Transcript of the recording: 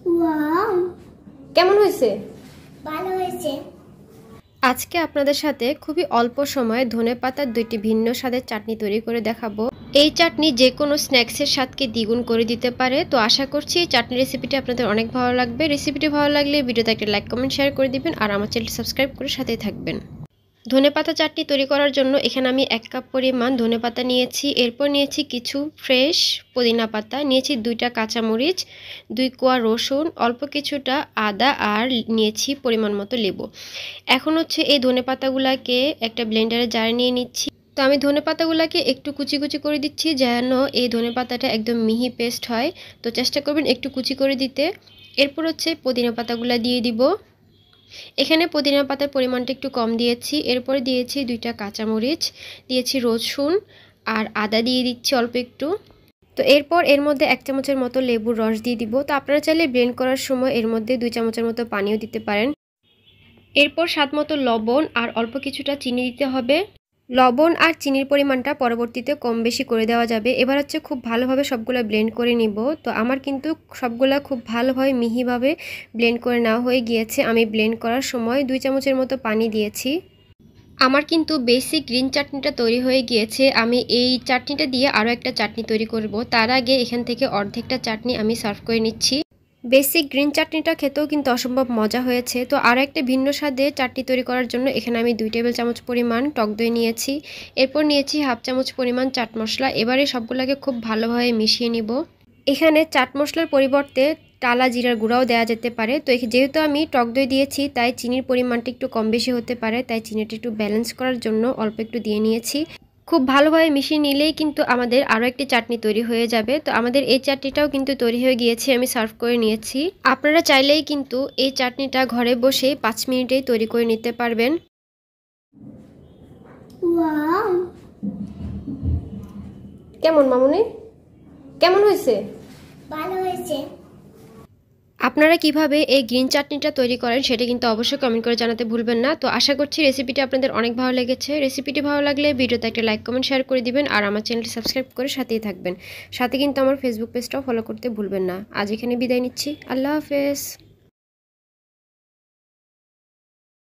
Wow, কেমন হয়েছে? ভালো হয়েছে। আজকে আপনাদের সাথে খুবই অল্প সময়ে ধনেপাতার দুইটি ভিন্ন স্বাদের চাটনি তৈরি করে দেখাবো। এই চাটনি যে কোনো স্ন্যাক্সের স্বাদকে দ্বিগুণ করে দিতে পারে। তো আশা করছি এই চাটনি রেসিপিটি আপনাদের অনেক ভালো লাগবে। রেসিপিটি ভালো লাগলে ভিডিওতে একটা লাইক কমেন্ট শেয়ার করে দিবেন আর আমার চ্যানেলটি সাবস্ক্রাইব করে সাথেই থাকবেন। ধনেপাতা চাটনি তৈরি করার জন্য এখানে আমি 1 কাপ পরিমাণ ধনেপাতা নিয়েছি। এরপর নিয়েছি কিছু ফ্রেশ পুদিনা পাতা, নিয়েছি 2টা কাঁচামরিচ, 2 কোয়া রসুন, অল্প কিছুটা আদা আর নিয়েছি পরিমাণ মতো লেবু। এখন হচ্ছে এই ধনেপাতাগুলোকে একটা ব্লেন্ডারে জারে নিয়ে নিচ্ছি। তো আমি ধনেপাতাগুলোকে একটু কুচি কুচি করে দিচ্ছি যেন এই ধনেপাতাটা একদম মিহি পেস্ট হয়। তো চেষ্টা করবেন একটু কুচি করে দিতে। এরপর হচ্ছে পুদিনা পাতাগুলো দিয়ে দিব। এখানে পুদিনা পাতার পরিমাণটা একটু কম দিয়েছি। এরপরে দিয়েছি 2টা কাঁচামরিচ, দিয়েছি রসুন আর আদা দিয়ে দিচ্ছি অল্প একটু। তো এরপর এর মধ্যে 1 চামচের মতো লেবুর রস দিয়ে দিব। তো আপনারা চাইলে ব্লেন্ড করার সময় এর মধ্যে 2 চামচের মতো পানিও দিতে পারেন। এরপর স্বাদ মতো লবণ আর অল্প কিছুটা চিনি দিতে হবে। লবণ আর চিনির পরিমাণটা পরবর্তীতে কম বেশি করে দেওয়া যাবে। এবার হচ্ছে খুব ভালোভাবে সবগুলো ব্লেন্ড করে নিব। তো আমার কিন্তু সবগুলা খুব ভালোভাবে মিহিভাবে ব্লেন্ড করে নেওয়া হয়ে গিয়েছে। আমি ব্লেন্ড করার সময় 2 চামচের মতো পানি দিয়েছি। আমার কিন্তু বেসিক গ্রিন চাটনিটা তৈরি হয়ে গিয়েছে। আমি এই চাটনিটা দিয়ে আরও একটা চাটনি তৈরি করব। তার আগে এখান থেকে অর্ধেকটা চাটনি আমি সার্ভ করে নিচ্ছি। বেসিক গ্রিন চাটনিটা খেতেও কিন্তু অসম্ভব মজা হয়েছে। তো আরও একটা ভিন্ন স্বাদে চাটনি তৈরি করার জন্য এখানে আমি 2 টেবিল চামচ পরিমাণ টক দই নিয়েছি। এরপর নিয়েছি 1/2 চামচ পরিমাণ চাট মশলা। এবারে সবগুলোকে খুব ভালোভাবে মিশিয়ে নিব। এখানে চাট মশলার পরিবর্তে টালা জিরার গুঁড়াও দেওয়া যেতে পারে। তো যেহেতু আমি টক দই দিয়েছি তাই চিনির পরিমাণটা একটু কম বেশি হতে পারে, তাই চিনিটা একটু ব্যালেন্স করার জন্য অল্প একটু দিয়ে নিয়েছি। খুব ভালোভাবে মিশিয়ে নিলেই কিন্তু আমাদের আরও একটি চাটনি তৈরি হয়ে যাবে। তো আমাদের এই চাটনিটাও কিন্তু তৈরি হয়ে গিয়েছে, আমি সার্ভ করে নিয়েছি। আপনারা চাইলেই কিন্তু এই চাটনিটা ঘরে বসে 5 মিনিটেই তৈরি করে নিতে পারবেন। ওয়াও, কেমন মামুনি? কেমন হয়েছে? ভালো হয়েছে। আপনারা কিভাবে এই গ্রিন চাটনিটা তৈরি করেন সেটা কিন্তু অবশ্যই কমেন্ট করে জানাতে ভুলবেন না। তো আশা করছি রেসিপিটি আপনাদের অনেক ভালো লেগেছে। রেসিপিটি ভালো লাগলে ভিডিওতে একটা লাইক কমেন্ট শেয়ার করে দিবেন আর আমার চ্যানেলটি সাবস্ক্রাইব করে সাথেই থাকবেন। সাথে কিন্তু আমার ফেসবুক পেজটাও ফলো করতে ভুলবেন না। আজ এখানে বিদায় নিচ্ছি। আল্লাহ হাফেজ।